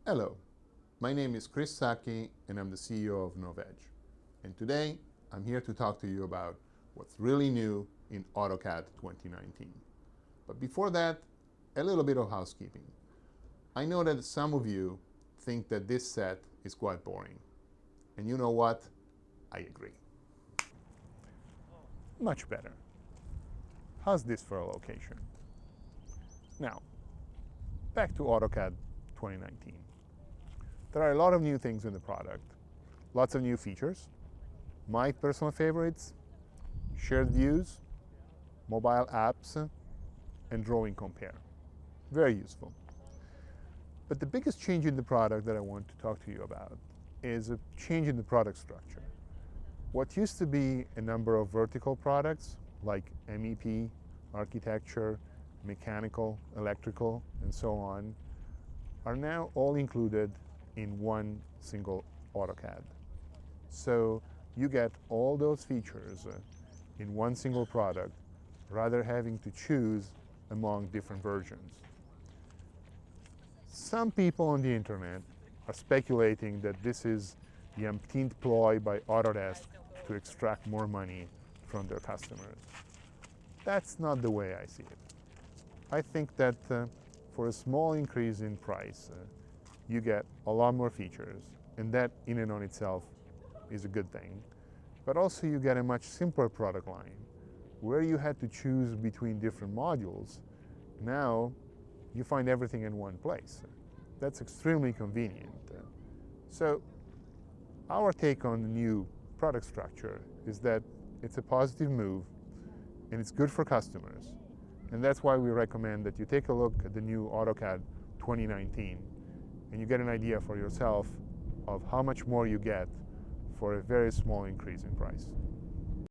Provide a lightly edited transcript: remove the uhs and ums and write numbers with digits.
Hello, my name is Chris Sacchi and I'm the CEO of Novedge. And today I'm here to talk to you about what's really new in AutoCAD 2019. But before that, a little bit of housekeeping. I know that some of you think that this set is quite boring. And you know what? I agree. Much better. How's this for a location? Now, back to AutoCAD 2019. There are a lot of new things in the product, lots of new features. My personal favorites: shared views, mobile apps, and drawing compare. Very useful. But the biggest change in the product that I want to talk to you about is a change in the product structure. What used to be a number of vertical products like MEP, architecture, mechanical, electrical, and so on, are now all included in one single AutoCAD. So you get all those features in one single product rather having to choose among different versions. Some people on the internet are speculating that this is the umpteenth ploy by Autodesk to extract more money from their customers. That's not the way I see it. I think that for a small increase in price, you get a lot more features, and that in and on itself is a good thing. But also you get a much simpler product line. Where you had to choose between different modules, now you find everything in one place. That's extremely convenient. So our take on the new product structure is that it's a positive move and it's good for customers. And that's why we recommend that you take a look at the new AutoCAD 2019 and you get an idea for yourself of how much more you get for a very small increase in price.